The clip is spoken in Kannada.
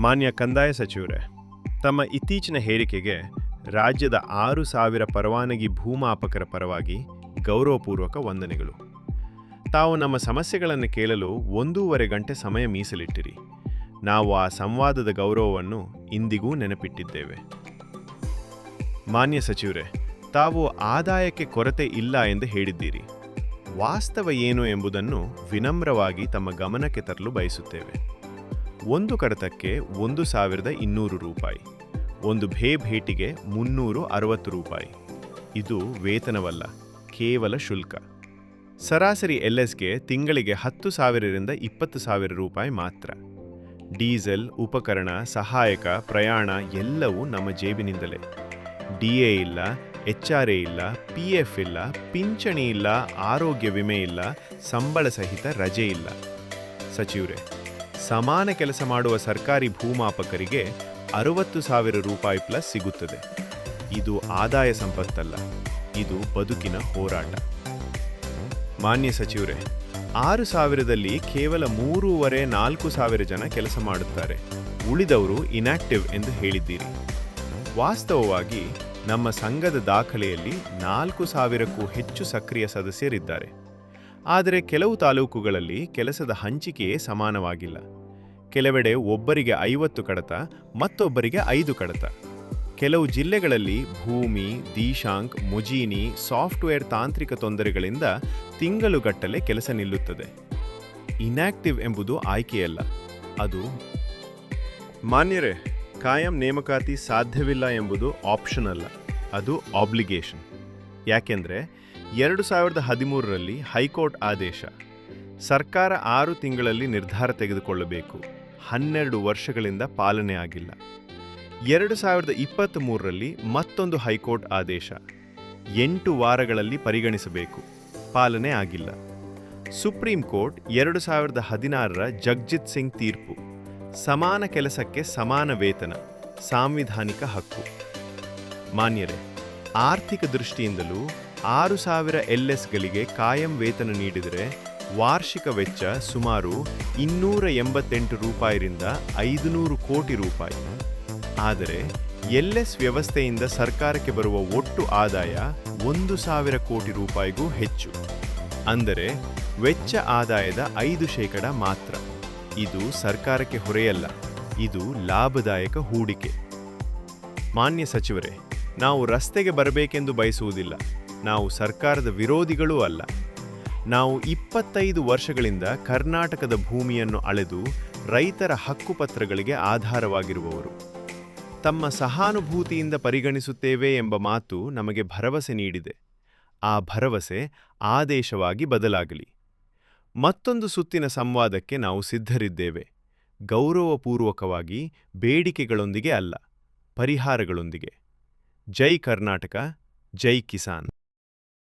ಮಾನ್ಯ ಕಂದಾಯ ಸಚಿವರೇ, ತಮ್ಮ ಇತ್ತೀಚಿನ ಹೇರಿಕೆಗೆ ರಾಜ್ಯದ 6,000 ಪರವಾನಗಿ ಭೂಮಾಪಕರ ಪರವಾಗಿ ಗೌರವಪೂರ್ವಕ ವಂದನೆಗಳು. ತಾವು ನಮ್ಮ ಸಮಸ್ಯೆಗಳನ್ನು ಕೇಳಲು 1.5 ಗಂಟೆ ಸಮಯ ಮೀಸಲಿಟ್ಟಿರಿ. ನಾವು ಆ ಸಂವಾದದ ಗೌರವವನ್ನು ಇಂದಿಗೂ ನೆನಪಿಟ್ಟಿದ್ದೇವೆ. ಮಾನ್ಯ ಸಚಿವರೇ, ತಾವು ಆದಾಯಕ್ಕೆ ಕೊರತೆ ಇಲ್ಲ ಎಂದು ಹೇಳಿದ್ದೀರಿ. ವಾಸ್ತವ ಏನು ಎಂಬುದನ್ನು ವಿನಮ್ರವಾಗಿ ತಮ್ಮ ಗಮನಕ್ಕೆ ತರಲು ಬಯಸುತ್ತೇವೆ. ಒಂದು ಕಡತಕ್ಕೆ 1,200 ರೂಪಾಯಿ, ಒಂದು ಭೇಟಿಗೆ 360 ರೂಪಾಯಿ. ಇದು ವೇತನವಲ್ಲ, ಕೇವಲ ಶುಲ್ಕ. ಸರಾಸರಿ LSಗೆ ತಿಂಗಳಿಗೆ 10,000ರಿಂದ 20,000 ರೂಪಾಯಿ ಮಾತ್ರ. ಡೀಸೆಲ್, ಉಪಕರಣ, ಸಹಾಯಕ, ಪ್ರಯಾಣ ಎಲ್ಲವೂ ನಮ್ಮ ಜೇಬಿನಿಂದಲೇ. DA ಇಲ್ಲ, HRA ಇಲ್ಲ, PF ಇಲ್ಲ, ಪಿಂಚಣಿ ಇಲ್ಲ, ಆರೋಗ್ಯ ವಿಮೆ ಇಲ್ಲ, ಸಂಬಳ ಸಹಿತ ರಜೆ ಇಲ್ಲ. ಸಚಿವರೇ, ಸಮಾನ ಕೆಲಸ ಮಾಡುವ ಸರ್ಕಾರಿ ಭೂಮಾಪಕರಿಗೆ 60,000 ರೂಪಾಯಿ ಪ್ಲಸ್ ಸಿಗುತ್ತದೆ. ಇದು ಆದಾಯ ಸಂಪತ್ತಲ್ಲ, ಇದು ಬದುಕಿನ ಹೋರಾಟ. ಮಾನ್ಯ ಸಚಿವರೇ, 6,000ದಲ್ಲಿ ಕೇವಲ 3,500-4,000 ಜನ ಕೆಲಸ ಮಾಡುತ್ತಾರೆ. ಉಳಿದವರು ಇನ್ಆಕ್ಟಿವ್ ಎಂದು ಹೇಳಿದ್ದೀರಿ. ವಾಸ್ತವವಾಗಿ ನಮ್ಮ ಸಂಘದ ದಾಖಲೆಯಲ್ಲಿ 4,000ಕ್ಕೂ ಹೆಚ್ಚು ಸಕ್ರಿಯ ಸದಸ್ಯರಿದ್ದಾರೆ. ಆದರೆ ಕೆಲವು ತಾಲೂಕುಗಳಲ್ಲಿ ಕೆಲಸದ ಹಂಚಿಕೆಯೇ ಸಮಾನವಾಗಿಲ್ಲ. ಕೆಲವೆಡೆ ಒಬ್ಬರಿಗೆ 50 ಕಡತ, ಮತ್ತೊಬ್ಬರಿಗೆ 5 ಕಡತ. ಕೆಲವು ಜಿಲ್ಲೆಗಳಲ್ಲಿ ಭೂಮಿ, ದೀಶಾಂಕ್, ಮುಜೀನಿ, ಸಾಫ್ಟ್ವೇರ್ ತಾಂತ್ರಿಕ ತೊಂದರೆಗಳಿಂದ ತಿಂಗಳುಗಟ್ಟಲೆ ಕೆಲಸ ನಿಲ್ಲುತ್ತದೆ. ಇನ್ಆಕ್ಟಿವ್ ಎಂಬುದು ಆಯ್ಕೆಯಲ್ಲ, ಅದು. ಮಾನ್ಯರೇ, ಕಾಯಂ ನೇಮಕಾತಿ ಸಾಧ್ಯವಿಲ್ಲ ಎಂಬುದು ಆಪ್ಷನ್ ಅಲ್ಲ, ಅದು ಆಬ್ಲಿಗೇಷನ್. ಯಾಕೆಂದರೆ 2013ರಲ್ಲಿ ಹೈಕೋರ್ಟ್ ಆದೇಶ. ಸರ್ಕಾರ 6 ತಿಂಗಳಲ್ಲಿ ನಿರ್ಧಾರ ತೆಗೆದುಕೊಳ್ಳಬೇಕು. 12 ವರ್ಷಗಳಿಂದ ಪಾಲನೆ ಆಗಿಲ್ಲ. 2023ರಲ್ಲಿ ಮತ್ತೊಂದು ಹೈಕೋರ್ಟ್ ಆದೇಶ. 8 ವಾರಗಳಲ್ಲಿ ಪರಿಗಣಿಸಬೇಕು. ಪಾಲನೆ ಆಗಿಲ್ಲ. ಸುಪ್ರೀಂ ಕೋರ್ಟ್ 2016ರ ಜಗ್ಜಿತ್ ಸಿಂಗ್ ತೀರ್ಪು. ಸಮಾನ ಕೆಲಸಕ್ಕೆ ಸಮಾನ ವೇತನ, ಸಾಂವಿಧಾನಿಕ ಹಕ್ಕು. ಮಾನ್ಯರೇ, ಆರ್ಥಿಕ ದೃಷ್ಟಿಯಿಂದಲೂ 6,000 LSಗಳಿಗೆ ಕಾಯಂ ವೇತನ ನೀಡಿದರೆ ವಾರ್ಷಿಕ ವೆಚ್ಚ ಸುಮಾರು 288 ರೂಪಾಯಿರಿಂದ 500 ಕೋಟಿ ರೂಪಾಯಿ. ಆದರೆ LS ವ್ಯವಸ್ಥೆಯಿಂದ ಸರ್ಕಾರಕ್ಕೆ ಬರುವ ಒಟ್ಟು ಆದಾಯ 1,000 ಕೋಟಿ ರೂಪಾಯಿಗೂ ಹೆಚ್ಚು. ಅಂದರೆ ವೆಚ್ಚ ಆದಾಯದ 5% ಮಾತ್ರ. ಇದು ಸರ್ಕಾರಕ್ಕೆ ಹೊರೆಯಲ್ಲ, ಇದು ಲಾಭದಾಯಕ ಹೂಡಿಕೆ. ಮಾನ್ಯ ಸಚಿವರೇ, ನಾವು ರಸ್ತೆಗೆ ಬರಬೇಕೆಂದು ಬಯಸುವುದಿಲ್ಲ. ನಾವು ಸರ್ಕಾರದ ವಿರೋಧಿಗಳೂ ಅಲ್ಲ. ನಾವು 25 ವರ್ಷಗಳಿಂದ ಕರ್ನಾಟಕದ ಭೂಮಿಯನ್ನು ಅಳೆದು ರೈತರ ಹಕ್ಕುಪತ್ರಗಳಿಗೆ ಆಧಾರವಾಗಿರುವವರು. ತಮ್ಮ ಸಹಾನುಭೂತಿಯಿಂದ ಪರಿಗಣಿಸುತ್ತೇವೆ ಎಂಬ ಮಾತು ನಮಗೆ ಭರವಸೆ ನೀಡಿದೆ. ಆ ಭರವಸೆ ಆದೇಶವಾಗಿ ಬದಲಾಗಲಿ. ಮತ್ತೊಂದು ಸುತ್ತಿನ ಸಂವಾದಕ್ಕೆ ನಾವು ಸಿದ್ಧರಿದ್ದೇವೆ. ಗೌರವಪೂರ್ವಕವಾಗಿ, ಬೇಡಿಕೆಗಳೊಂದಿಗೆ ಅಲ್ಲ, ಪರಿಹಾರಗಳೊಂದಿಗೆ. ಜೈ ಕರ್ನಾಟಕ, ಜೈ ಕಿಸಾನ್.